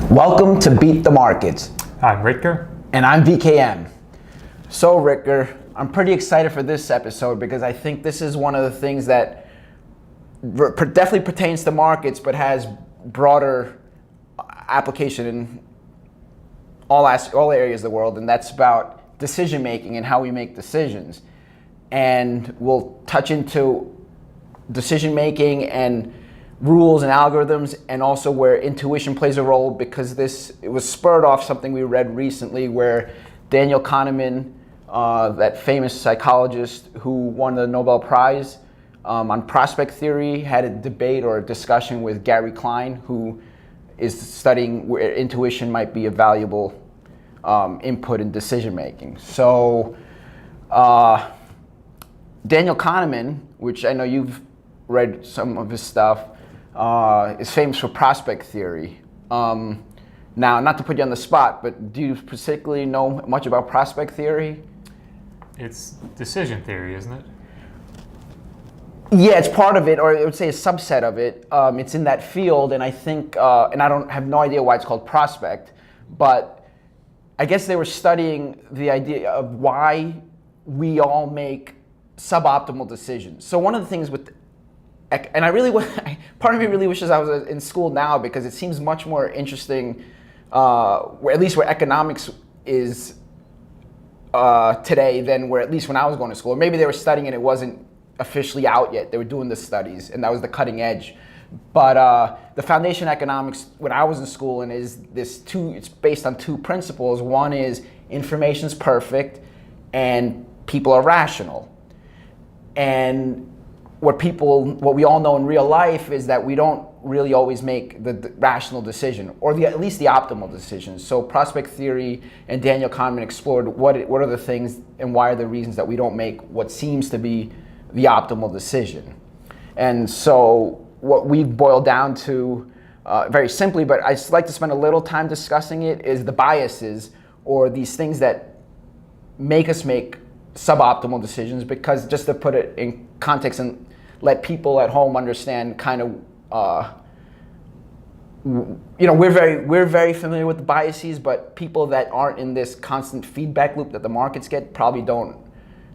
Welcome to Beat the Markets. I'm Ritger. And I'm VKM. So Ritger, I'm pretty excited for this episode because I think this is one of the things that definitely pertains to markets but has broader application in all areas of the world, and that's about decision making and how we make decisions. And we'll touch into decision making and rules and algorithms, and also where intuition plays a role, because it was spurred off something we read recently where Daniel Kahneman, that famous psychologist who won the Nobel Prize on prospect theory, had a debate or a discussion with Gary Klein, who is studying where intuition might be a valuable input in decision making. So Daniel Kahneman, which I know you've read some of his stuff, is famous for prospect theory. Now, not to put you on the spot, but do you particularly know much about prospect theory? It's decision theory, isn't it? Yeah, it's part of it, or I would say a subset of it. It's in that field, and I think, and I have no idea why it's called prospect, but I guess they were studying the idea of why we all make suboptimal decisions. So one of the things with, and part of me really wishes I was in school now, because it seems much more interesting, at least where economics is today than where at least when I was going to school. Or maybe they were studying and it wasn't officially out yet. They were doing the studies and that was the cutting edge. But the foundation of economics when I was in school, and it's based on two principles. One is information's perfect and people are rational. And what we all know in real life is that we don't really always make the rational decision, or at least the optimal decision. So prospect theory and Daniel Kahneman explored what are the things and why are the reasons that we don't make what seems to be the optimal decision. And so what we've boiled down to, very simply, but I just like to spend a little time discussing it, is the biases, or these things that make us make suboptimal decisions. Because just to put it in context and let people at home understand kind of, we're very familiar with the biases, but people that aren't in this constant feedback loop that the markets get probably don't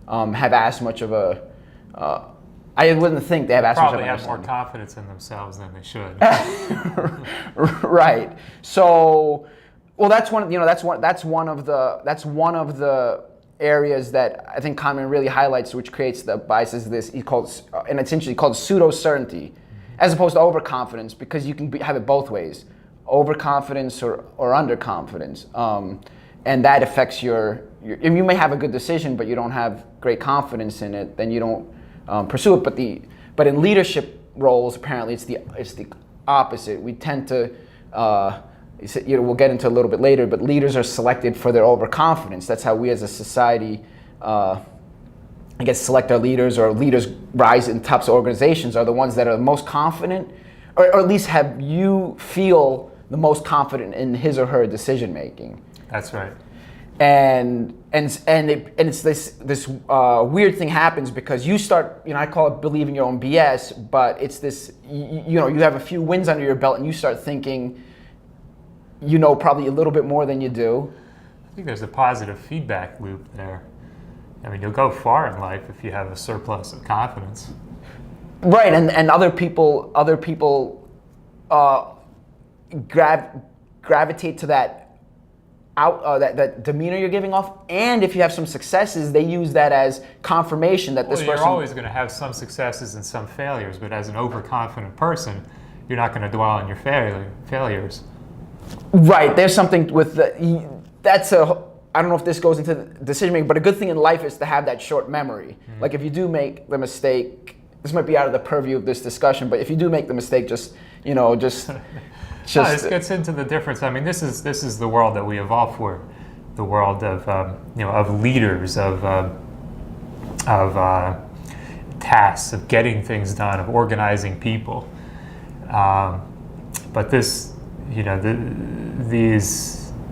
have as much of a, I wouldn't think they have as much of a probably have more confidence in themselves than they should. Right. So, well, that's one of the areas that I think Kahneman really highlights, which creates the biases. And it's essentially called pseudo certainty, as opposed to overconfidence, because you can have it both ways, overconfidence or underconfidence, and that affects if you may have a good decision, but you don't have great confidence in it, then you don't pursue it. But in leadership roles, apparently it's the opposite. We tend to we'll get into a little bit later, but leaders are selected for their overconfidence. That's how we as a society, select our leaders, or leaders rise in types of organizations are the ones that are the most confident, or at least have you feel the most confident in his or her decision making. That's right. And it's this weird thing happens because you start, I call it believing your own BS, but it's this, you have a few wins under your belt and you start thinking, probably a little bit more than you do. I think there's a positive feedback loop there. I mean, you'll go far in life if you have a surplus of confidence. Right, and other people gravitate to that that demeanor you're giving off, and if you have some successes, they use that as confirmation that this person. You're always going to have some successes and some failures, but as an overconfident person, you're not going to dwell on your failures. Right, there's something with I don't know if this goes into decision making, but a good thing in life is to have that short memory. Mm-hmm. Like if you do make the mistake, this might be out of the purview of this discussion, but if you do make the mistake, just this gets into the difference. I mean, this is the world that we evolved for, the world of leaders, of tasks, of getting things done, of organizing people. But these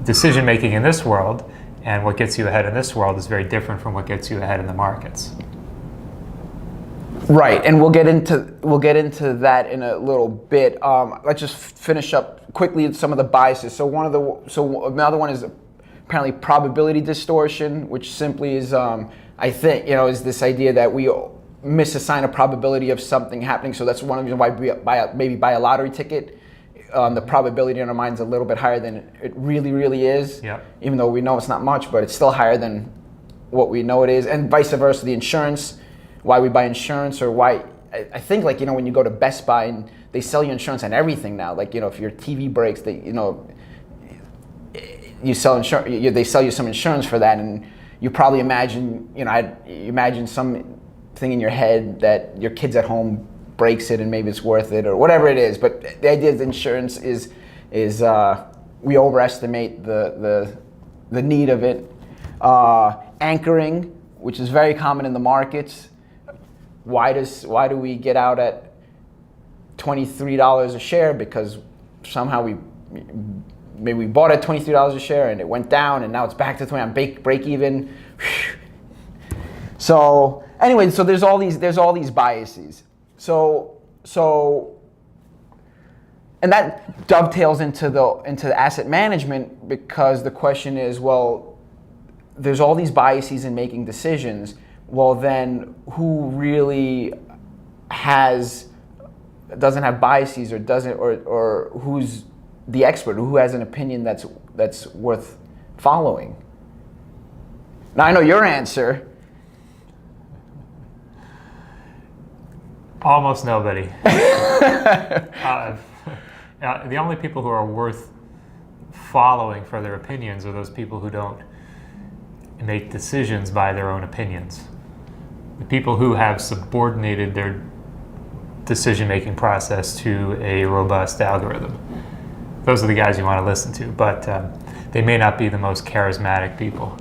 decision making in this world and what gets you ahead in this world is very different from what gets you ahead in the markets. Right, and we'll get into that in a little bit. Let's just finish up quickly with some of the biases. So another one is apparently probability distortion, which simply is, I think, is this idea that we misassign a probability of something happening. So that's one of the reasons why maybe buy a lottery ticket. The probability in our mind is a little bit higher than it really is. Yep. Even though we know it's not much, but it's still higher than what we know it is, and vice versa. The insurance. Why we buy insurance, or why I think, like, when you go to Best Buy and they sell you insurance on everything now. Like, if your TV breaks, they you sell insurance. They sell you some insurance for that, and you probably imagine you imagine something in your head that your kids at home breaks it and maybe it's worth it or whatever it is. But the idea of insurance is we overestimate the need of it. Anchoring, which is very common in the markets. Why do we get out at $23 a share? Because somehow we bought at $23 a share and it went down and now it's back to 20 on break even. So anyway, so there's all these biases. So and that dovetails into the asset management, because the question is, well, there's all these biases in making decisions. Well, then who really doesn't have biases, or who's the expert, who has an opinion that's worth following? Now I know your answer. Almost nobody. The only people who are worth following for their opinions are those people who don't make decisions by their own opinions. The people who have subordinated their decision-making process to a robust algorithm. Those are the guys you want to listen to, but they may not be the most charismatic people.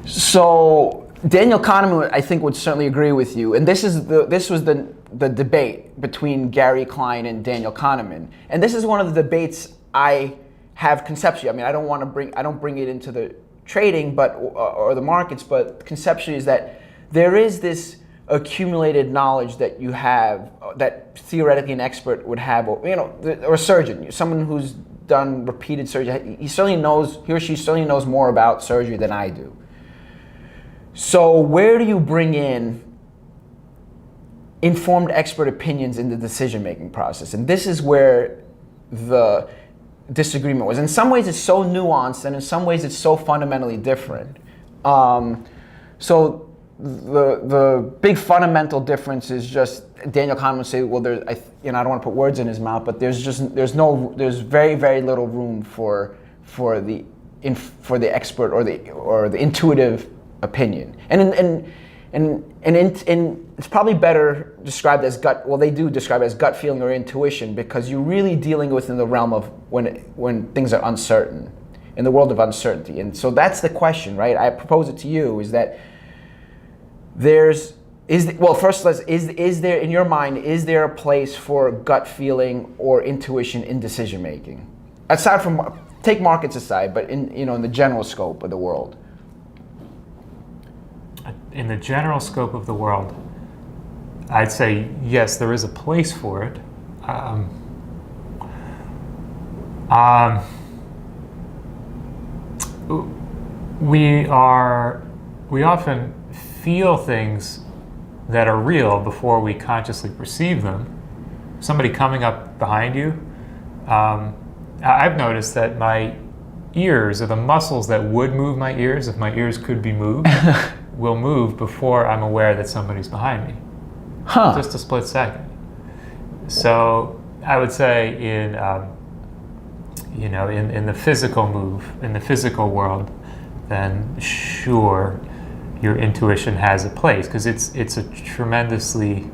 So Daniel Kahneman, I think, would certainly agree with you. And this was the debate between Gary Klein and Daniel Kahneman. And this is one of the debates I have conceptually. I mean, I don't bring it into the trading, or the markets, but conceptually is that there is this accumulated knowledge that you have, that theoretically an expert would have, or a surgeon, someone who's done repeated surgery. He or she certainly knows more about surgery than I do. So where do you bring in informed expert opinions in the decision-making process? And this is where the disagreement was. In some ways it's so nuanced, and in some ways it's so fundamentally different. So the big fundamental difference is just, Daniel Kahneman would say, well, I don't want to put words in his mouth, but there's very, very little room for the expert or the intuitive opinion, and it's probably better described as gut. Well, they do describe it as gut feeling or intuition, because you're really dealing within the realm of when things are uncertain, in the world of uncertainty. And so that's the question, right? I propose it to you, is that is there, in your mind, is there a place for gut feeling or intuition in decision making? Aside from, take markets aside, but in the general scope of the world. In the general scope of the world, I'd say yes, there is a place for it. We often feel things that are real before we consciously perceive them. Somebody coming up behind you, I've noticed that my ears, or the muscles that would move my ears if my ears could be moved, will move before I'm aware that somebody's behind me. Huh. Just a split second. So I would say in the physical in the physical world, then sure, your intuition has a place, because it's a tremendously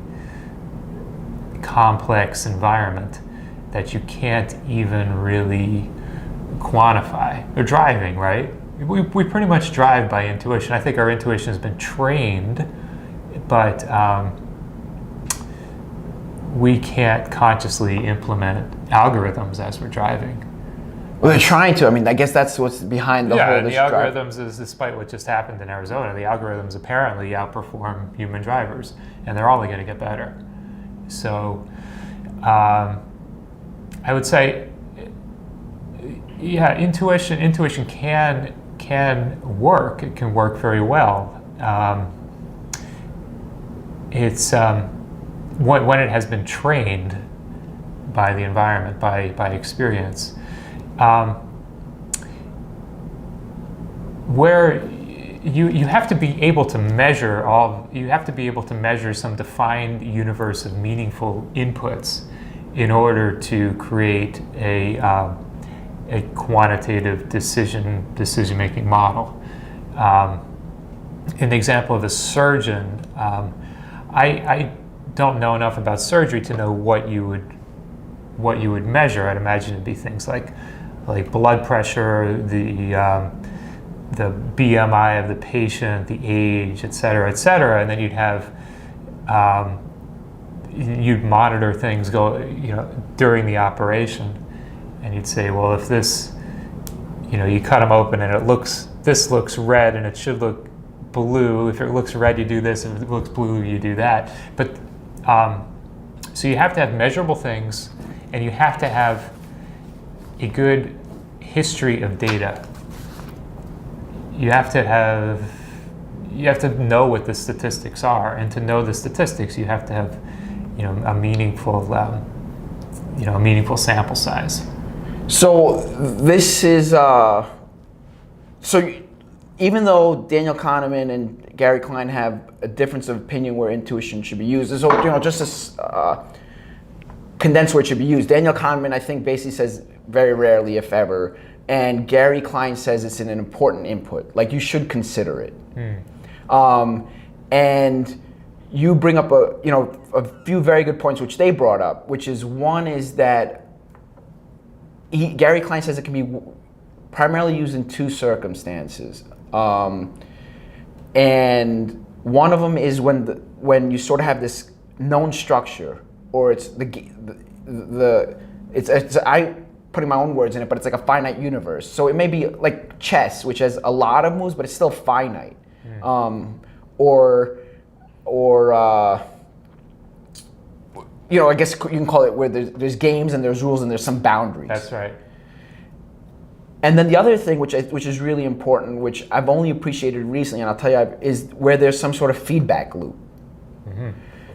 complex environment that you can't even really quantify. Or driving, right? We pretty much drive by intuition. I think our intuition has been trained, but we can't consciously implement algorithms as we're driving. Well, they're trying to. I mean, I guess that's what's behind the whole. And the algorithms is, despite what just happened in Arizona, the algorithms apparently outperform human drivers, and they're only going to get better. So, I would say, yeah, intuition can work. It can work very well. It's when it has been trained by the environment, by experience. Where you have to be able to measure some defined universe of meaningful inputs in order to create a quantitative decision-making model. An example of a surgeon, I don't know enough about surgery to know what you would measure. I'd imagine it'd be things like blood pressure, the BMI of the patient, the age, et cetera, and then you'd monitor things during the operation, and you'd say, well, if this, you cut them open and this looks red and it should look blue. If it looks red, you do this. If it looks blue, you do that. But so you have to have measurable things, and you have to have a good history of data. You have to know what the statistics are, and to know the statistics, you have to have, a meaningful sample size. So this is so. Even though Daniel Kahneman and Gary Klein have a difference of opinion where intuition should be used, so just to condense where it should be used. Daniel Kahneman, I think, basically says very rarely, if ever. And Gary Klein says it's an important input, like you should consider it. And you bring up a few very good points which they brought up, which is one is that Gary Klein says it can be primarily used in two circumstances, and one of them is when you sort of have this known structure, or it's I putting my own words in it, but it's like a finite universe. So it may be like chess, which has a lot of moves, but it's still finite. I guess you can call it where there's games and there's rules and there's some boundaries. That's right. And then the other thing, which is really important, which I've only appreciated recently, and I'll tell you, is where there's some sort of feedback loop.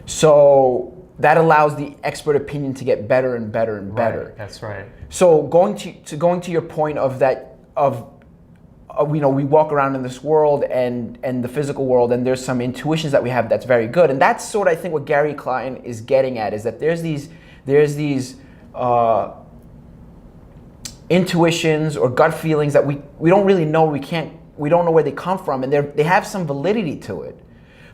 So that allows the expert opinion to get better and better and better. Right, that's right. So going to your point of that we walk around in this world and the physical world, and there's some intuitions that we have that's very good, and that's sort of I think what Gary Klein is getting at, is that there's these intuitions or gut feelings that we don't really know, we don't know where they come from, and they have some validity to it.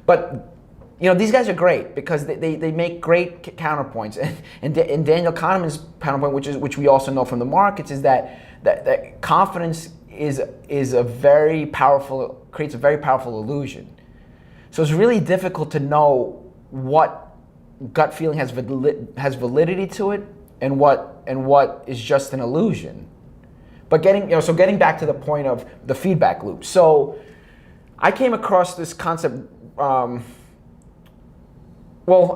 But these guys are great because they make great counterpoints, and Daniel Kahneman's counterpoint, which we also know from the markets, is that confidence creates a very powerful illusion. So it's really difficult to know what gut feeling has validity to it and what is just an illusion. But getting back to the point of the feedback loop. So I came across this concept. I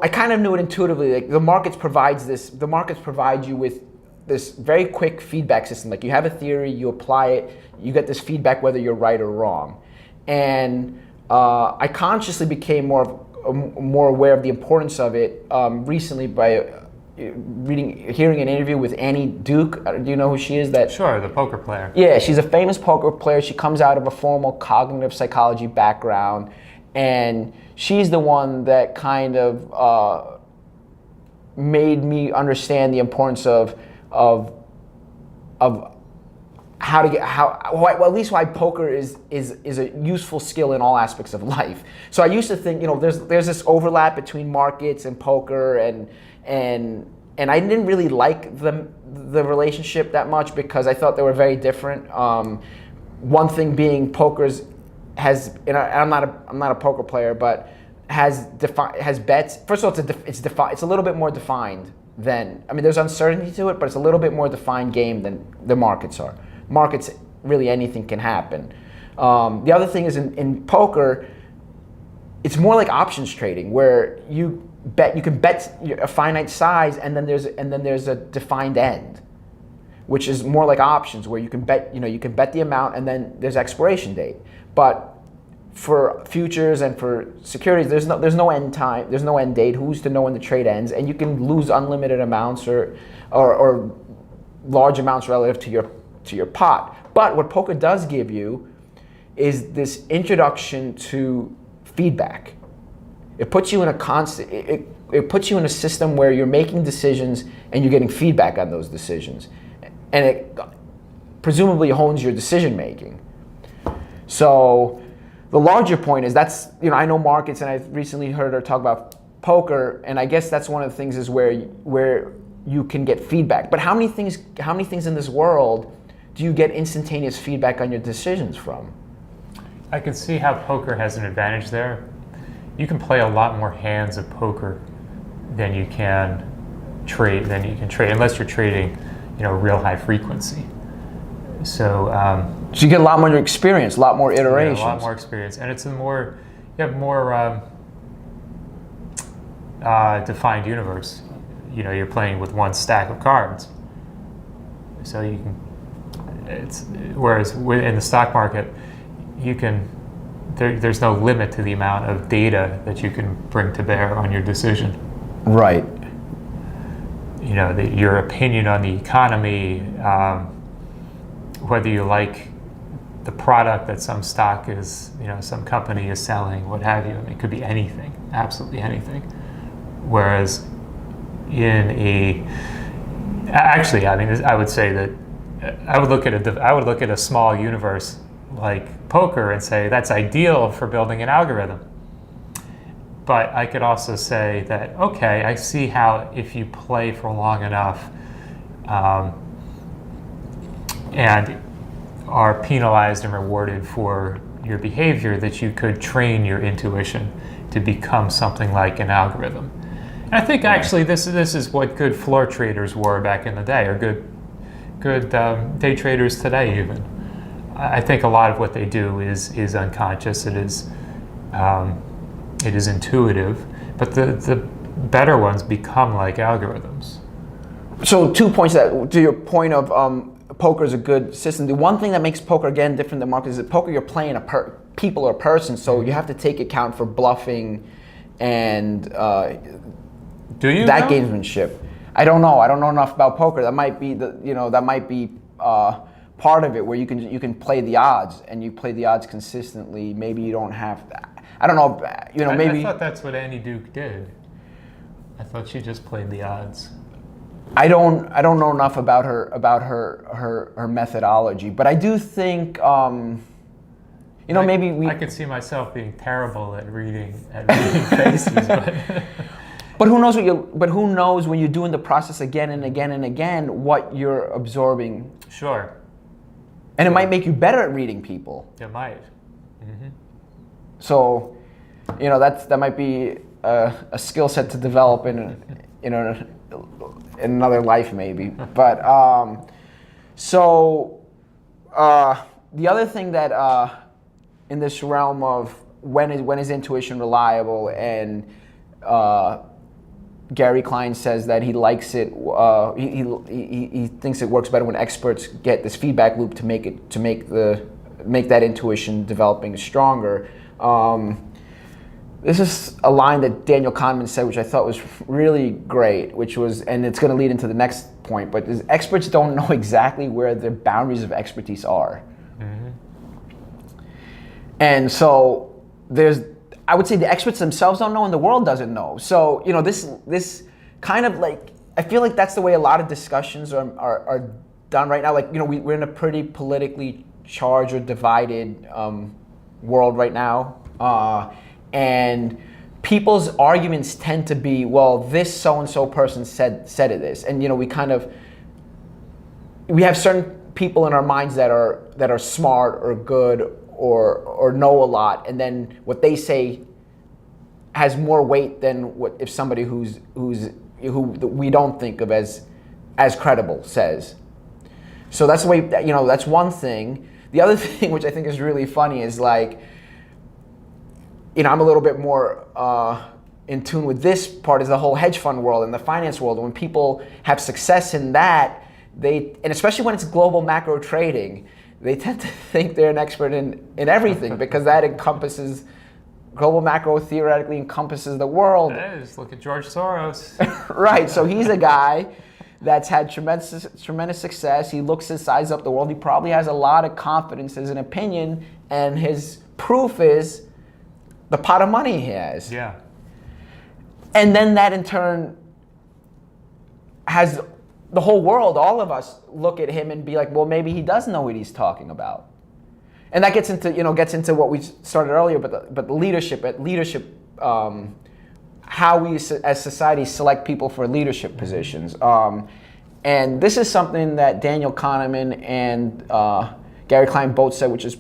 kind of knew it intuitively. Like the markets provide you with this very quick feedback system. Like you have a theory, you apply it, you get this feedback whether you're right or wrong. And I consciously became more aware of the importance of it recently by hearing an interview with Annie Duke. Do you know who she is? Sure, the poker player. Yeah, she's a famous poker player. She comes out of a formal cognitive psychology background, and she's the one that kind of made me understand the importance of at least why poker is a useful skill in all aspects of life. So I used to think, there's this overlap between markets and poker, and I didn't really like the relationship that much because I thought they were very different. One thing being poker's has, I'm not a poker player, but has bets. First of all, it's a little bit more defined than, I mean, there's uncertainty to it, but it's a little bit more defined game than the markets are. Markets, really anything can happen. The other thing is in poker, it's more like options trading, where you can bet a finite size, and then there's a defined end, which is more like options, where you can bet the amount, and then there's expiration date. But for futures and for securities, there's no end time, there's no end date. Who's to know when the trade ends? And you can lose unlimited amounts or large amounts relative to your pot. But what poker does give you is this introduction to feedback. It puts you in a constant. It puts you in a system where you're making decisions and you're getting feedback on those decisions, and it presumably hones your decision making. So the larger point is I know markets, and I've recently heard her talk about poker, and I guess that's one of the things is where you can get feedback. But how many things in this world do you get instantaneous feedback on your decisions from? I can see how poker has an advantage there. You can play a lot more hands of poker than you can trade, unless you're trading, real high frequency. So you get a lot more experience, a lot more iterations. Yeah, a lot more experience, and you have more defined universe. You're playing with one stack of cards, so you can. Whereas in the stock market, there's no limit to the amount of data that you can bring to bear on your decision. Right. Your opinion on the economy, whether you like the product that some stock is, some company is selling, what have you. I mean, it could be anything, absolutely anything. Whereas I would say that I would look at a small universe like poker and say that's ideal for building an algorithm. But I could also say that, okay, I see how if you play for long enough and are penalized and rewarded for your behavior, that you could train your intuition to become something like an algorithm. And I think actually this is what good floor traders were back in the day, or good day traders today even. I think a lot of what they do is unconscious. It is intuitive, but the better ones become like algorithms. So 2 points to your point of poker is a good system. The one thing that makes poker again different than markets is that poker you're playing people or a person, so you have to take account for bluffing and do you that know? Gamesmanship. I don't know enough about poker. That might be part of it, where you can play the odds, and you play the odds consistently. Maybe you don't have that. I don't know. Maybe I thought that's what Annie Duke did. I thought she just played the odds. I don't know enough about her methodology, but I do think maybe I could see myself being terrible at reading faces, but who knows when you're doing the process again and again and again what you're absorbing. Sure. And it might make you better at reading people. It might. Mm-hmm. So, that might be a skill set to develop in another life maybe. But the other thing that in this realm of when is intuition reliable, and Gary Klein says that he likes it. He thinks it works better when experts get this feedback loop to make that intuition developing stronger. This is a line that Daniel Kahneman said, which I thought was really great, and it's going to lead into the next point, but experts don't know exactly where the boundaries of expertise are. Mm-hmm. And so I would say the experts themselves don't know, and the world doesn't know. So, this kind of I feel like that's the way a lot of discussions are done right now. We're in a pretty politically charged or divided world right now. And people's arguments tend to be, well, this so-and-so person said this. And, we have certain people in our minds that are smart or good or know a lot. And then what they say has more weight than if somebody who's who we don't think of as credible, says. So that's the way, that's one thing. The other thing, which I think is really funny, is like, I'm a little bit more in tune with this part, is the whole hedge fund world and the finance world. When people have success in that, and especially when it's global macro trading, they tend to think they're an expert in everything, because that encompasses, global macro theoretically encompasses the world. It is. Look at George Soros. Right, so he's a guy that's had tremendous success. He looks to size up the world. He probably has a lot of confidence as an opinion, and his proof is the pot of money he has. Yeah. And then that in turn has the whole world, all of us, look at him and be like, well, maybe he does know what he's talking about. And that gets into what we started earlier, but the leadership, how we as society select people for leadership positions. And this is something that Daniel Kahneman and Gary Klein both said, which is,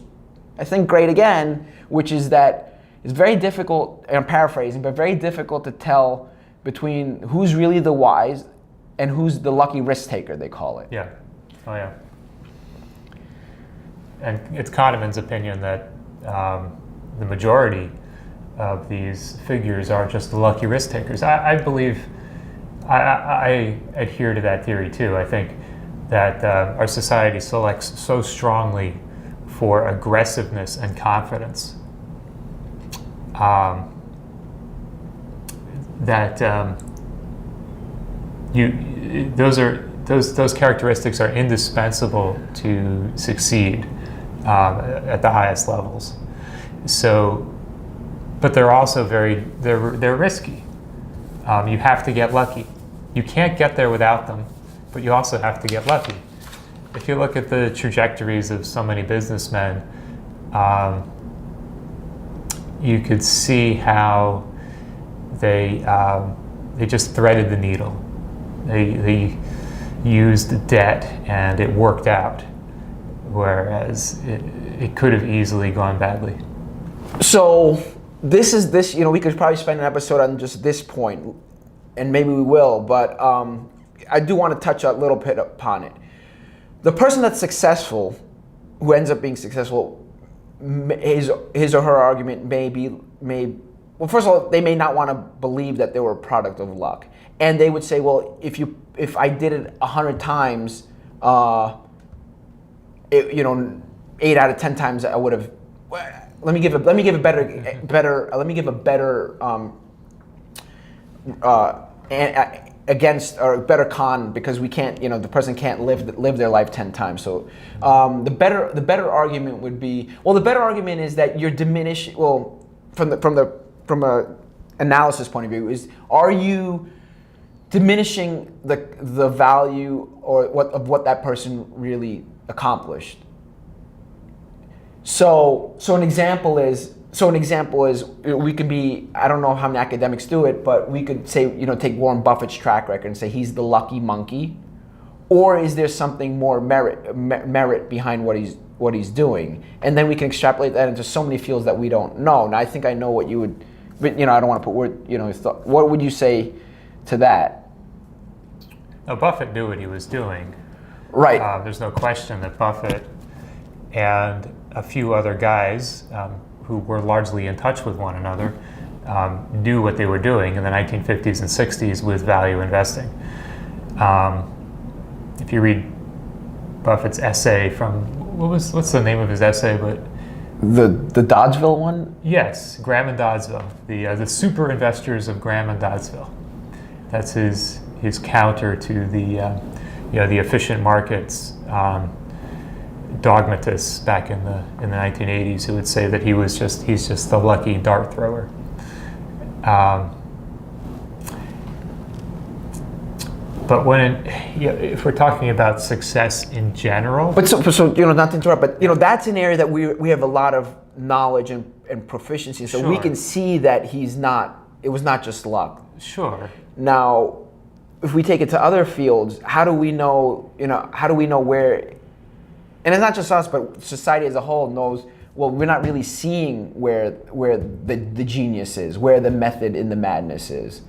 I think, great again, which is that it's very difficult, and I'm paraphrasing, but very difficult to tell between who's really the wise and who's the lucky risk taker, they call it. Yeah. Oh, yeah. And it's Kahneman's opinion that the majority of these figures are just the lucky risk takers. I believe, I adhere to that theory too. I think that our society selects so strongly for aggressiveness and confidence that those characteristics are indispensable to succeed at the highest levels. So, but they're also they're risky. You have to get lucky. You can't get there without them, but you also have to get lucky. If you look at the trajectories of so many businessmen, you could see how they just threaded the needle. They used debt and it worked out, whereas it could have easily gone badly. So this, we could probably spend an episode on just this point, and maybe we will, but I do want to touch a little bit upon it. The person that's successful, who ends up being successful, his or her argument well, first of all, they may not want to believe that they were a product of luck. And they would say, well, if I did it 100 times, 8 out of 10 times I would have. Let me give a better con, because we can't, the person can't live their life 10 times. So the better argument would be, well, the better argument is that you're diminishing. Well, from a analysis point of view, are you diminishing the value of what that person really accomplished? So an example is we could be, I don't know how many academics do it, but we could say, take Warren Buffett's track record and say he's the lucky monkey, or is there something more merit behind what he's doing? And then we can extrapolate that into so many fields that we don't know. Now I think I know what you would, but I don't want to put word, what would you say to that? Now, Buffett knew what he was doing. Right. There's no question that Buffett and a few other guys who were largely in touch with one another knew what they were doing in the 1950s and 60s with value investing. If you read Buffett's essay from, what's the name of his essay? But the Doddsville one? Yes, Graham and Doddsville, the super investors of Graham and Doddsville. That's his counter to the efficient markets dogmatists back in the 1980s, who would say that he's just the lucky dart thrower. But if we're talking about success in general, but so not to interrupt, but that's an area that we have a lot of knowledge and proficiency, so sure. We can see that it was not just luck. Sure. Now, if we take it to other fields, how do we know where? And it's not just us, but society as a whole knows, well, we're not really seeing where the genius is, where the method in the madness is.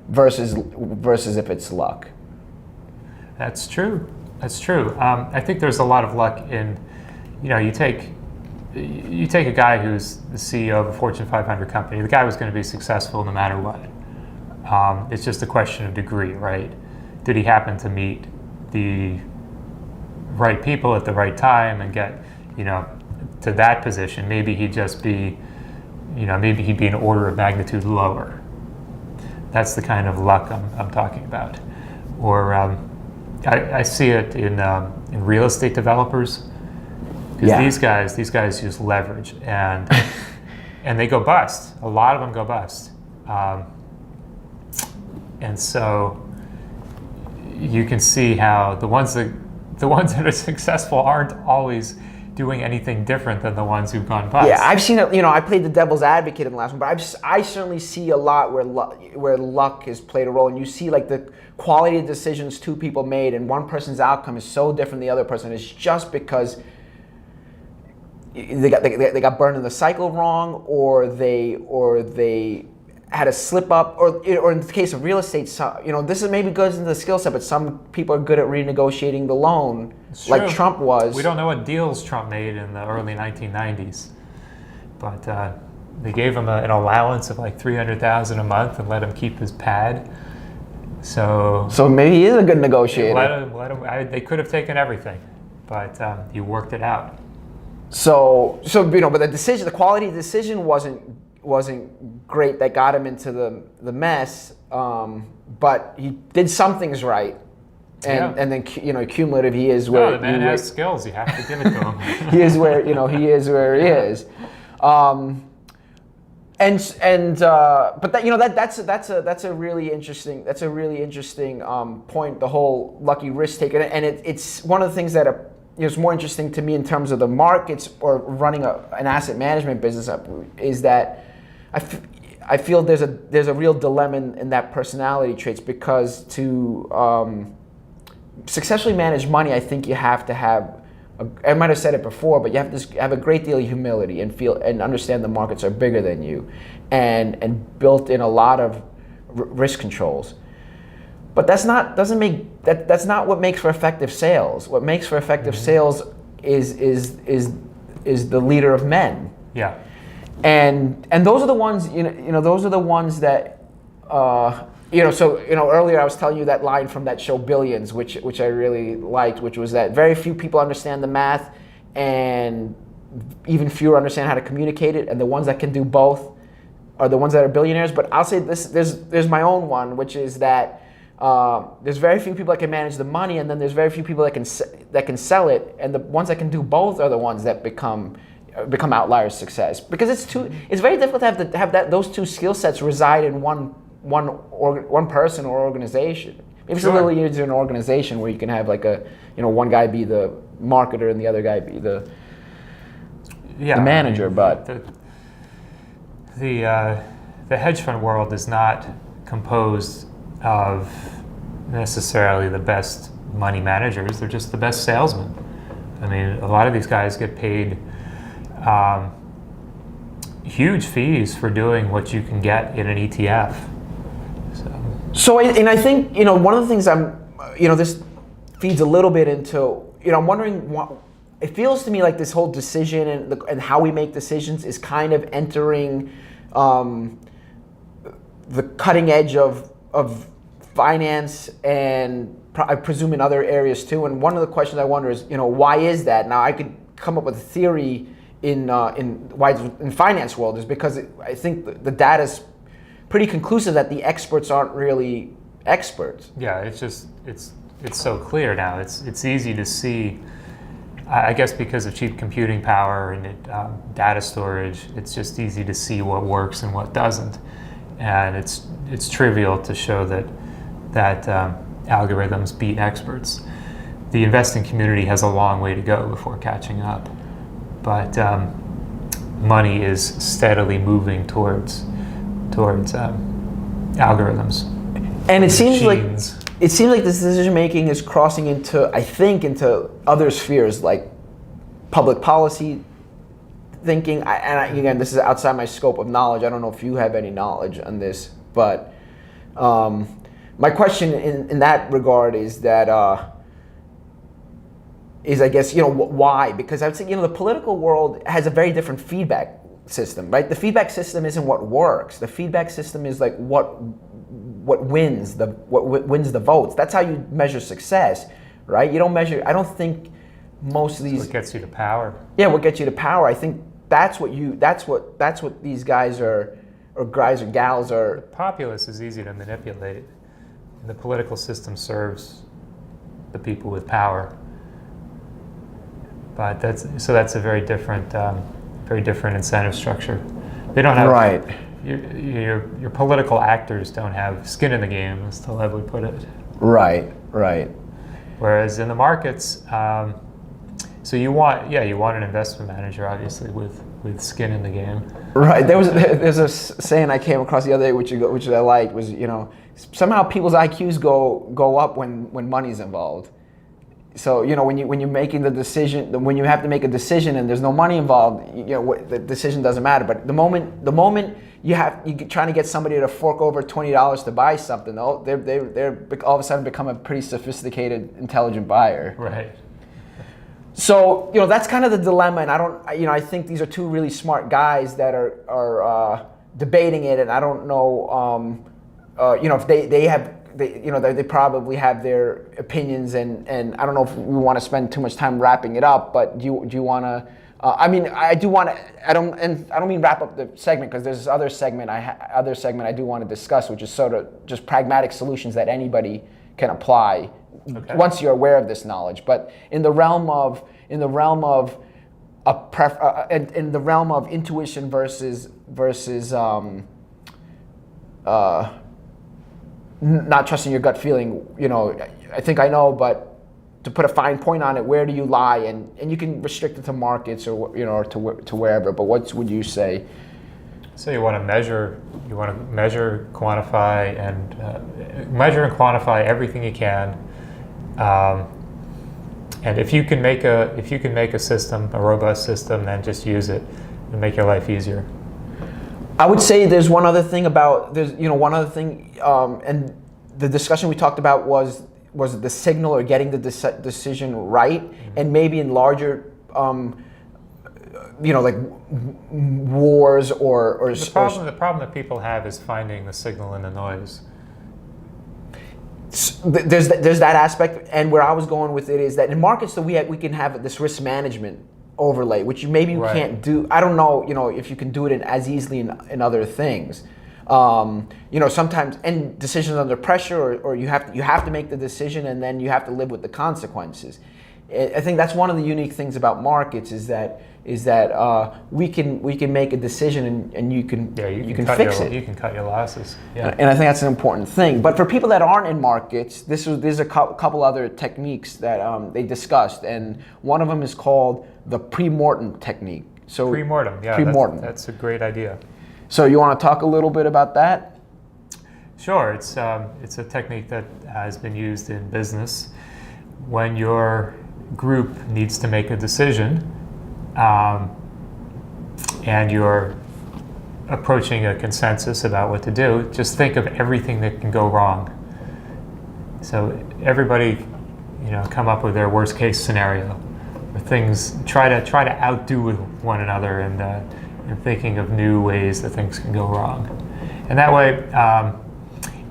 versus if it's luck. That's true. That's true. I think there's a lot of luck in, you take a guy who's the CEO of a Fortune 500 company. The guy was going to be successful no matter what. It's just a question of degree, right? Did he happen to meet the right people at the right time and get, to that position? Maybe he'd just be, maybe he'd be an order of magnitude lower. That's the kind of luck I'm talking about. Or I see it in real estate developers, because these guys use leverage and and they go bust. A lot of them go bust, and so you can see how the ones that are successful aren't always doing anything different than the ones who've gone bust. Yeah, I've seen it. I played the devil's advocate in the last one, but I certainly see a lot where luck has played a role, and you see like the quality of decisions two people made, and one person's outcome is so different than the other person. It's just because they got burned in the cycle wrong, or they had a slip up, or in the case of real estate, this is maybe goes into the skill set, but some people are good at renegotiating the loan, like Trump was. We don't know what deals Trump made in the early 1990s, but they gave him an allowance of like $300,000 a month and let him keep his pad. So maybe he is a good negotiator. Let him. They could have taken everything, but he worked it out. So but the quality of the decision wasn't great. That got him into the mess. But he did some things right, and then cumulative, he is where the man has skills. You have to give it to him. He is where he is. But that's a really interesting point. The whole lucky risk taker, and it's one of the things that is more interesting to me in terms of the markets or running an asset management business is that I feel there's a real dilemma in that personality traits, because to successfully manage money, I think you have to have. I might have said it before, but you have to have a great deal of humility and feel and understand the markets are bigger than you, and built in a lot of risk controls. But that's not what makes for effective sales. What makes for effective sales is the leader of men. Yeah. And those are the ones those are the ones that earlier I was telling you that line from that show Billions, which I really liked, which was that very few people understand the math, and even fewer understand how to communicate it, and the ones that can do both are the ones that are billionaires. But I'll say this: there's my own one, which is that there's very few people that can manage the money, and then there's very few people that can sell it, and the ones that can do both are the ones that become outliers success, because it's very difficult to have those two skill sets reside in one person or organization. Maybe it's a little easier in an organization where you can have like one guy be the marketer and the other guy be the manager. But the hedge fund world is not composed of necessarily the best money managers. They're just the best salesmen. I mean, a lot of these guys get paid huge fees for doing what you can get in an ETF. So I think one of the things this feeds a little bit into I'm wondering what it feels to me like this whole decision and how we make decisions is kind of entering the cutting edge of finance, and I presume in other areas too. And one of the questions I wonder is why is that? Now I could come up with a theory in why it's in finance world, is because I think the data's pretty conclusive that the experts aren't really experts. Yeah, it's so clear now. It's easy to see. I guess because of cheap computing power and data storage, it's just easy to see what works and what doesn't, and it's trivial to show that algorithms beat experts. The investing community has a long way to go before catching up, but money is steadily moving towards algorithms. And it seems like this decision making is crossing into other spheres like public policy thinking. Again, this is outside my scope of knowledge. I don't know if you have any knowledge on this, but My question in that regard is that I guess, why? Because I would say, the political world has a very different feedback system, right? The feedback system isn't what works. The feedback system is like what wins the votes. That's how you measure success, right? You don't measure. I don't think most of these. What gets you to power? Yeah, what gets you to power? I think that's what these guys are, or guys or gals are. The populace is easy to manipulate, and the political system serves the people with power. But that's a very different incentive structure. They don't have right. Your political actors don't have skin in the game, as Taleb would put it. Right. Whereas in the markets, so you want an investment manager, obviously, with skin in the game. Right. There's a saying I came across the other day, which I liked, was somehow people's IQs go up when money's involved. So when you're making the decision, when you have to make a decision and there's no money involved, the decision doesn't matter. But the moment you're trying to get somebody to fork over $20 to buy something, they're all of a sudden become a pretty sophisticated, intelligent buyer. Right. So that's kind of the dilemma, and I think these are two really smart guys that are debating it, and I don't know if they probably have their opinions, and I don't know if we want to spend too much time wrapping it up, but do you want to? I do want to. I don't mean wrap up the segment, because there's this other segment I do want to discuss, which is sort of just pragmatic solutions that anybody can apply once you're aware of this knowledge. But in the realm of intuition versus not trusting your gut feeling, I think I know, but to put a fine point on it, where do you lie? And you can restrict it to markets or to wherever, but what would you say? So you want to measure, quantify, and measure and quantify everything you can. And if you can make a system, a robust system, then just use it and make your life easier. I would say there's one other thing, and the discussion we talked about was the signal, or getting the decision right, and maybe in larger, like wars or the problem that people have is finding the signal in the noise. There's that aspect, and where I was going with it is that in markets that we can have this risk management overlay, which you maybe right. can't do. I don't know, if you can do it as easily in other things. Sometimes, and decisions under pressure, or you have to make the decision, and then you have to live with the consequences. I think that's one of the unique things about markets is that we can make a decision, and you can fix it. You can cut your losses. Yeah. And I think that's an important thing. But for people that aren't in markets, there's a couple other techniques that they discussed, and one of them is called the Premortem technique. So Premortem, yeah, Premortem. That's a great idea. So you want to talk a little bit about that? Sure. It's a technique that has been used in business when your group needs to make a decision, and you're approaching a consensus about what to do. Just think of everything that can go wrong. So everybody, come up with their worst case scenario. Things, try to outdo one another, and thinking of new ways that things can go wrong. And that way,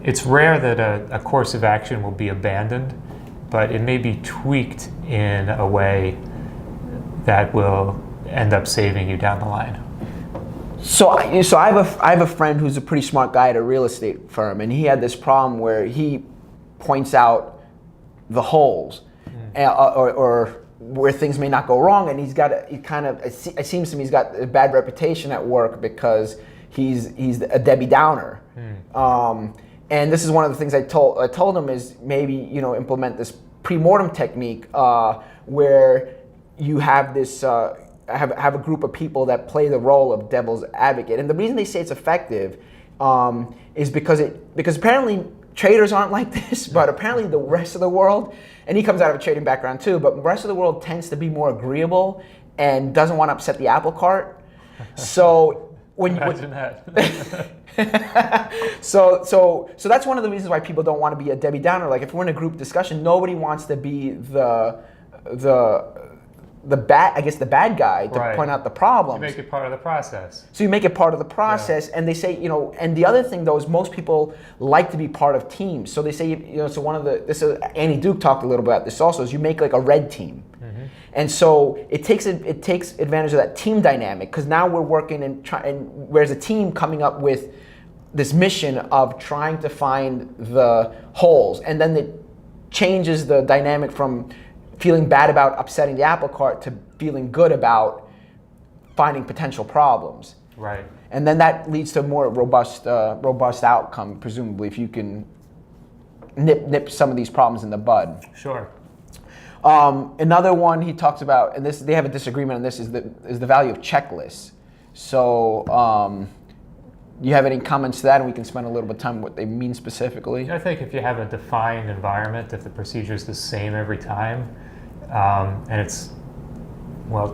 it's rare that a course of action will be abandoned, but it may be tweaked in a way that will end up saving you down the line. So I have a friend who's a pretty smart guy at a real estate firm, and he had this problem where he points out the holes, or where things may not go wrong, and it seems to me he's got a bad reputation at work because he's a Debbie Downer. And this is one of the things I told him is maybe implement this Premortem technique, where you have this have a group of people that play the role of devil's advocate. And the reason they say it's effective is because apparently traders aren't like this, but apparently the rest of the world, and he comes out of a trading background too, but the rest of the world tends to be more agreeable and doesn't want to upset the apple cart. So Imagine that. So that's one of the reasons why people don't want to be a Debbie Downer. Like if we're in a group discussion, nobody wants to be the bad guy to point out the problems. You make it part of the process. So you make it part of the process, and they say, and the other thing though is most people like to be part of teams. So they say, so Annie Duke talked a little bit about this also, is you make like a red team. Mm-hmm. And so it takes advantage of that team dynamic, because now we're working and whereas a team coming up with this mission of trying to find the holes, and then it changes the dynamic from feeling bad about upsetting the apple cart to feeling good about finding potential problems. Right. And then that leads to a more robust outcome, presumably, if you can nip some of these problems in the bud. Sure. Another one he talks about, and they have a disagreement on this, is the value of checklists. So you have any comments to that, and we can spend a little bit of time on what they mean specifically? I think if you have a defined environment, if the procedure is the same every time, and it's a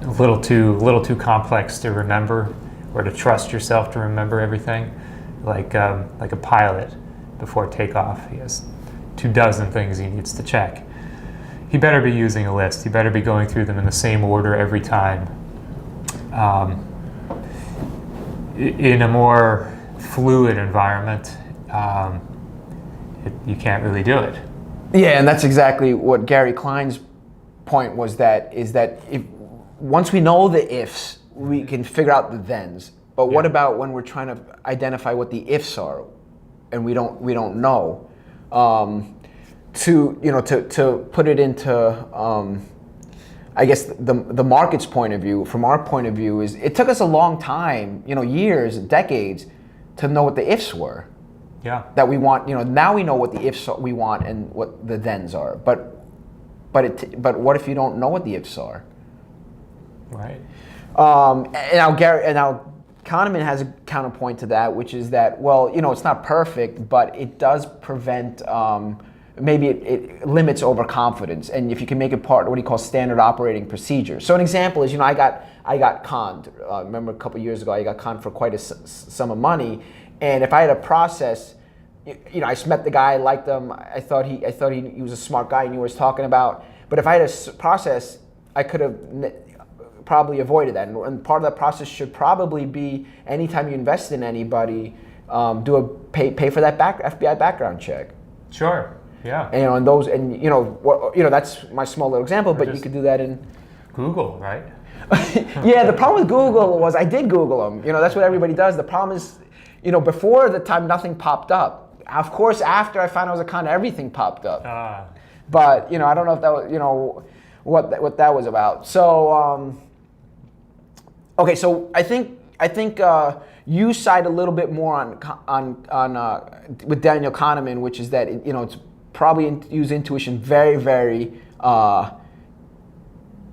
little too complex to remember, or to trust yourself to remember everything, like a pilot before takeoff, he has 24 things he needs to check. He better be using a list. He better be going through them in the same order every time. In a more fluid environment, you can't really do it. Yeah, and that's exactly what Gary Klein's point was, is that if once we know the ifs, we can figure out the thens. But what about when we're trying to identify what the ifs are, and we don't know? To put it into I guess the market's point of view, from our point of view, is it took us a long time, years, decades, to know what the ifs were. Yeah. That we want, now we know what the ifs we want and what the thens are. But what if you don't know what the ifs are? Right. And now Kahneman has a counterpoint to that, which is that, it's not perfect, but it does prevent. Maybe it limits overconfidence, and if you can make it part of what he calls standard operating procedure. So an example is, I got conned. Remember a couple years ago, I got conned for quite a sum of money, and if I had a process, I met the guy, I liked him, I thought he was a smart guy, he knew what he was talking about. But if I had a process, I could have probably avoided that. And part of that process should probably be, anytime you invest in anybody, pay for that FBI background check. Sure. Yeah. And that's my small little example, but you could do that in Google, right? Yeah, the problem with Google was I did Google them. That's what everybody does. The problem is, before the time nothing popped up. Of course, after I found I was a con, everything popped up. But I don't know if that was what that was about. So okay, so I think you side a little bit more on with Daniel Kahneman, which is that it's probably use intuition very, very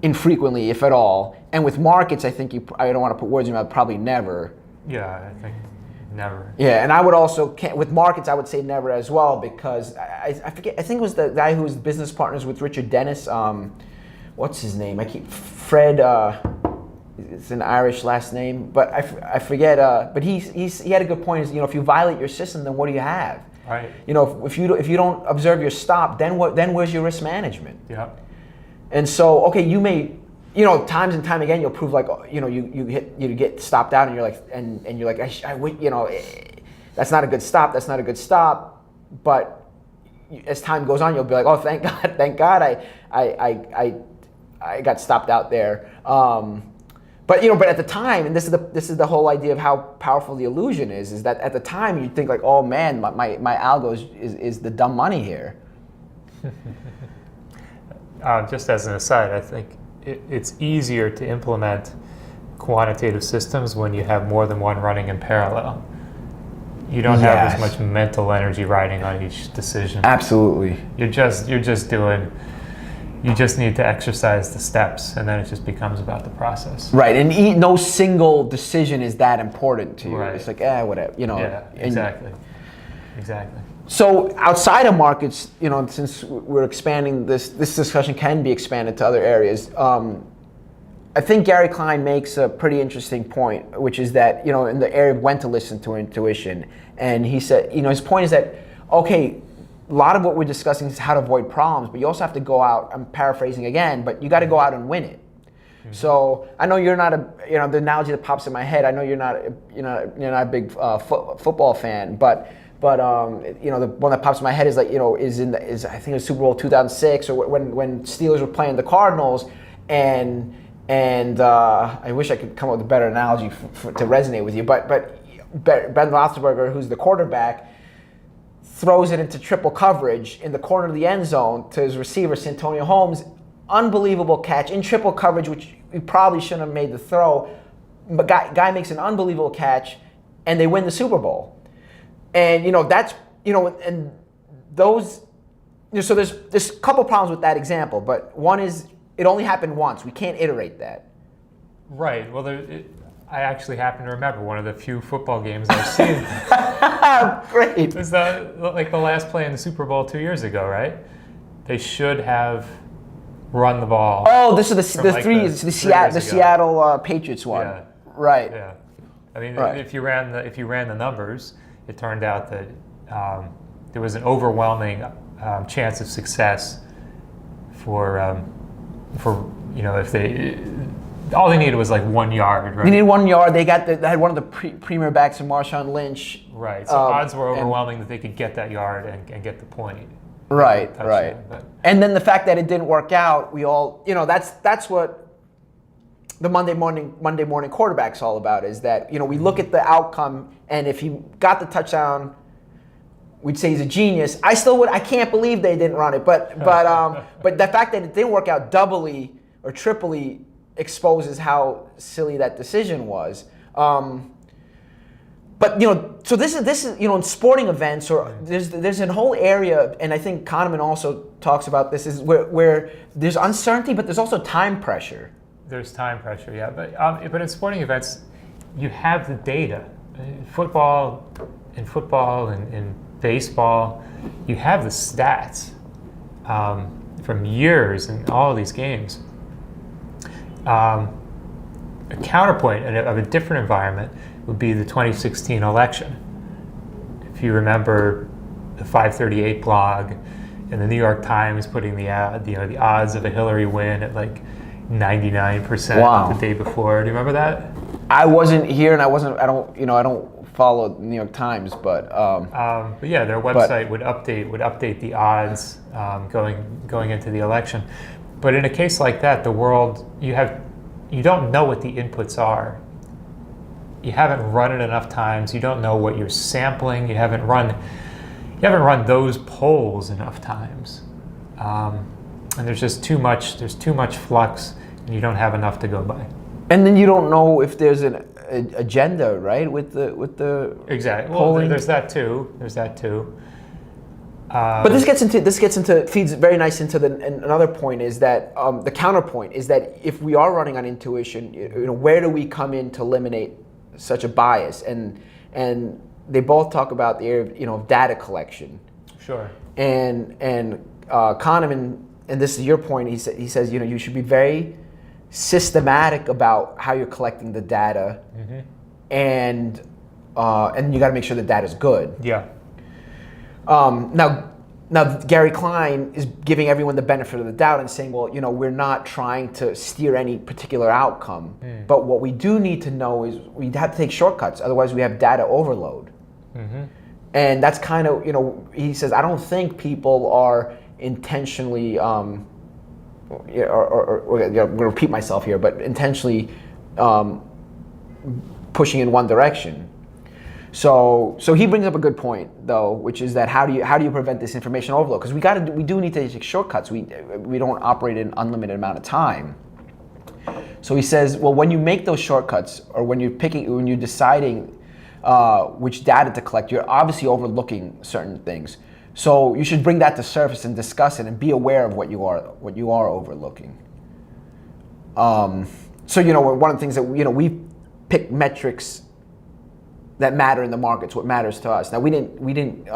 infrequently, if at all. And with markets, I think I don't want to put words in your mouth, probably never. Yeah, I think never. Yeah, and I would also, with markets, I would say never as well, because I forget, I think it was the guy who was business partners with Richard Dennis. What's his name? Fred, it's an Irish last name, but I forget, but he had a good point, is, if you violate your system, then what do you have? Right. If you don't observe your stop, then where's your risk management? Yeah. And so, okay, you may, times and time again, you'll prove like, you get stopped out, and you're like, and you're like, that's not a good stop. That's not a good stop. But as time goes on, you'll be like, oh, thank God, I got stopped out there. But at the time, and this is the whole idea of how powerful the illusion is that at the time you think like, oh man, my algo is the dumb money here. Just as an aside, I think it's easier to implement quantitative systems when you have more than one running in parallel. You don't have as much mental energy riding on each decision. Absolutely. You just need to exercise the steps, and then it just becomes about the process. Right, and no single decision is that important to you. Right. It's like, whatever, Yeah, exactly. Exactly. So outside of markets, since we're expanding this discussion can be expanded to other areas. I think Gary Klein makes a pretty interesting point, which is that, in the area of when to listen to intuition. And he said, his point is that, okay, a lot of what we're discussing is how to avoid problems, but you also have to go out, I'm paraphrasing again, but you got to go out and win it. So I know you're not the analogy that pops in my head, I know you're not a big football fan, but the one that pops in my head is like, is I think it was Super Bowl 2006, or when Steelers were playing the Cardinals, and I wish I could come up with a better analogy to resonate with you, but Ben Roethlisberger, who's the quarterback, throws it into triple coverage in the corner of the end zone to his receiver, Santonio Holmes. Unbelievable catch in triple coverage, which he probably shouldn't have made the throw. But guy makes an unbelievable catch, and they win the Super Bowl. And that's and those. So there's a couple problems with that example, but one is it only happened once. We can't iterate that. Right. Well, I actually happen to remember one of the few football games I've seen. Great. It was the last play in the Super Bowl 2 years ago, right? They should have run the ball. Oh, this is the Seattle Patriots one. Yeah. Right. Yeah. I mean, right. if you ran the numbers, it turned out that there was an overwhelming chance of success for if they. All they needed was like 1 yard, right? They needed 1 yard. They had one of the premier backs in Marshawn Lynch. Right. So odds were overwhelming that they could get that yard and get the point. Right. And then the fact that it didn't work out, we all, that's what the Monday morning quarterback's all about. Is that we look at the outcome, and if he got the touchdown, we'd say he's a genius. I can't believe they didn't run it, but the fact that it didn't work out doubly or triply exposes how silly that decision was. But so this is in sporting events, or there's a whole area, and I think Kahneman also talks about this, is where there's uncertainty, but there's also time pressure. There's time pressure, yeah, but in sporting events, you have the data. In football and baseball, you have the stats from years in all of these games. A counterpoint of a different environment would be the 2016 election. If you remember the 538 blog and the New York Times putting the odds of a Hillary win at like 99%. Wow. The day before. Do you remember that? I wasn't here, and I don't follow the New York Times, but yeah, their website would update the odds going into the election. But in a case like that, the world, you don't know what the inputs are. You haven't run it enough times. You don't know what you're sampling. You haven't run those polls enough times, and there's just too much. There's too much flux, and you don't have enough to go by. And then you don't know if there's an agenda, right? With the exactly. polling. Well, there's that too. But this feeds very nice into another point, is that the counterpoint is that if we are running on intuition, where do we come in to eliminate such a bias? And they both talk about the area of data collection. Sure. And Kahneman, and this is your point, he says you should be very systematic about how you're collecting the data, mm-hmm. and you got to make sure the data is good. Yeah. Now Gary Klein is giving everyone the benefit of the doubt and saying, well, we're not trying to steer any particular outcome, but what we do need to know is we have to take shortcuts, otherwise we have data overload. Mm-hmm. And that's kind of, he says, I don't think people are intentionally, I'm going to repeat myself here, but intentionally pushing in one direction. So he brings up a good point, though, which is that how do you prevent this information overload? Because we do need to take shortcuts. We don't operate in an unlimited amount of time. So he says, well, when you make those shortcuts, or when you're deciding which data to collect, you're obviously overlooking certain things. So you should bring that to surface and discuss it, and be aware of what you are overlooking. So one of the things that we pick metrics that matter in the markets, what matters to us. Now we didn't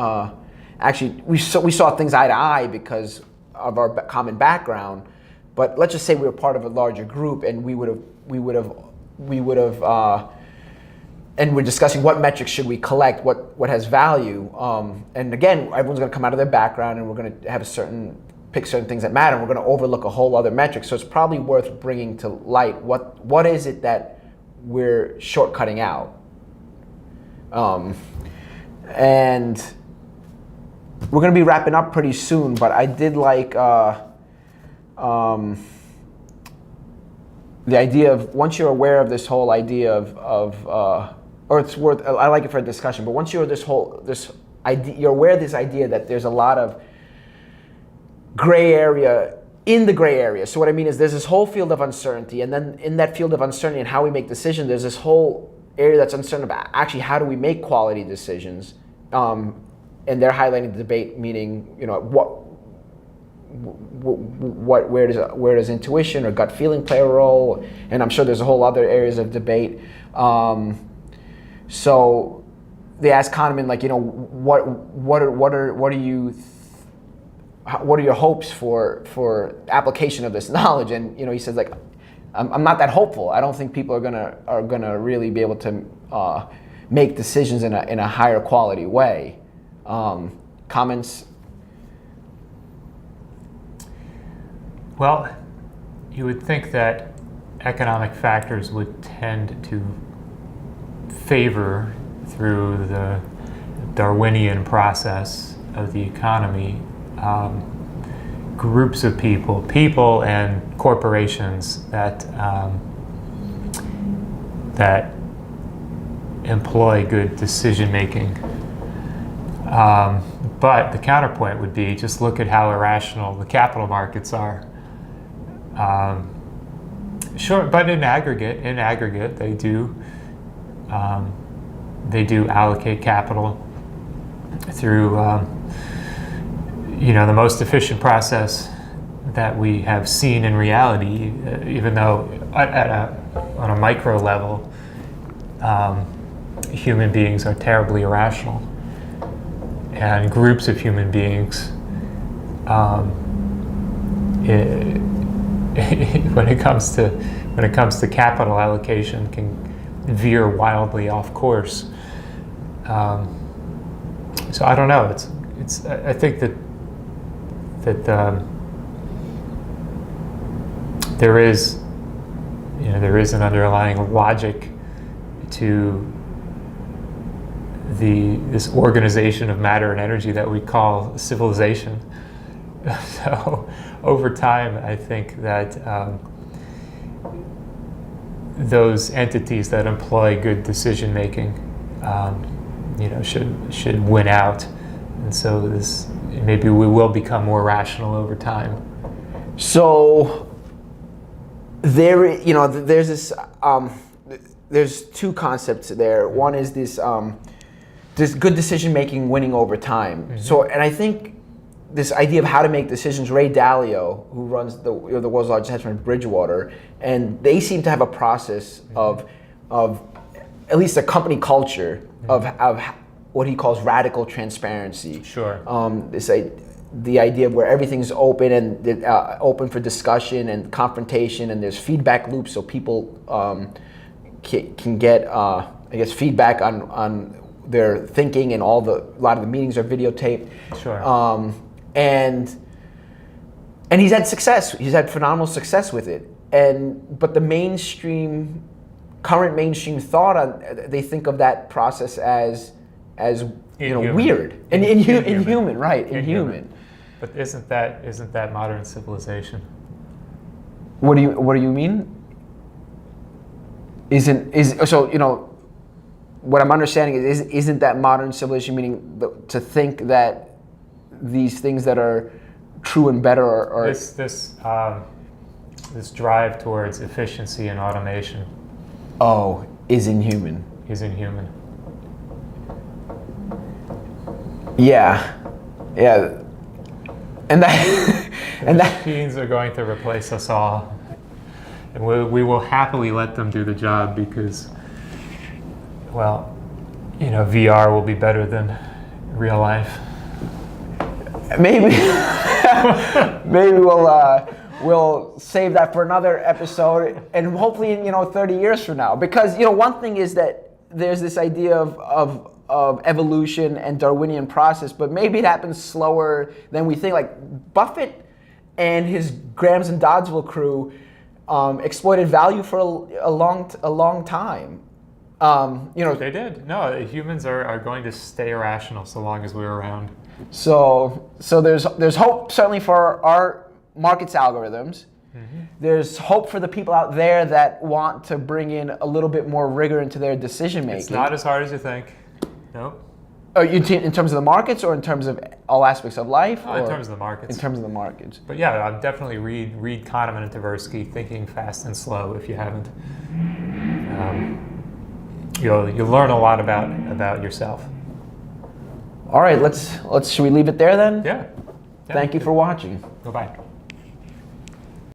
actually we saw things eye to eye because of our common background, But let's just say we were part of a larger group, and we would have, and we're discussing what metrics should we collect, what has value. And again, everyone's going to come out of their background, and we're going to have pick certain things that matter, and we're going to overlook a whole other metric. So it's probably worth bringing to light what is it that we're shortcutting out. And we're going to be wrapping up pretty soon, but I did like the idea of, once you're aware of this whole idea or it's worth, I like it for a discussion, but once you're you're aware of this idea that there's a lot of gray area in the gray area. So what I mean is there's this whole field of uncertainty, and then in that field of uncertainty and how we make decisions, there's this whole area that's uncertain about actually how do we make quality decisions. And they're highlighting the debate, meaning, where does intuition or gut feeling play a role? And I'm sure there's a whole other areas of debate. So they asked Kahneman, like, what are your hopes for application of this knowledge? And he says, like, I'm not that hopeful. I don't think people are gonna really be able to make decisions in a higher quality way. Comments? Well, you would think that economic factors would tend to favor, through the Darwinian process of the economy, groups of people and corporations that employ good decision making. But the counterpoint would be, just look at how irrational the capital markets are. Sure, but in aggregate, they do allocate capital through the most efficient process that we have seen in reality, even though on a micro level, human beings are terribly irrational, and groups of human beings, when it comes to capital allocation, can veer wildly off course. So I don't know. I think that there is an underlying logic to this organization of matter and energy that we call civilization. So over time, I think that those entities that employ good decision making, should win out, and so maybe we will become more rational over time. So there's this there's two concepts there. One is this good decision making winning over time. Mm-hmm. So, and I think this idea of how to make decisions, Ray Dalio, who runs the world's largest hedge fund, Bridgewater, and they seem to have a process of at least a company culture of what he calls radical transparency. Sure. The idea of where everything's open and open for discussion and confrontation, and there's feedback loops, so people can get feedback on their thinking, and a lot of the meetings are videotaped. Sure. And he's had success. He's had phenomenal success with it. But the current mainstream thought, they think of that process as weird and inhuman, right? Inhuman. But isn't that modern civilization? What do you mean? What I'm understanding isn't that modern civilization, meaning to think that these things that are true and better are this drive towards efficiency and automation. Is inhuman. Yeah, and that machines are going to replace us all, and we will happily let them do the job because, VR will be better than real life. Maybe we'll save that for another episode, and hopefully, 30 years from now. Because, one thing is that there's this idea of evolution and Darwinian process, but maybe it happens slower than we think. Like Buffett and his Grahams and Doddsville crew exploited value for a long time. They did. No, humans are going to stay irrational so long as we're around. So there's hope certainly for our markets algorithms. Mm-hmm. There's hope for the people out there that want to bring in a little bit more rigor into their decision making. It's not as hard as you think. Nope. In terms of the markets, or in terms of all aspects of life? In terms of the markets. In terms of the markets. But yeah, I'd definitely read Kahneman and Tversky, Thinking Fast and Slow, if you haven't. You'll learn a lot about yourself. All right, should we leave it there then? Yeah. Thank you for watching. Bye-bye.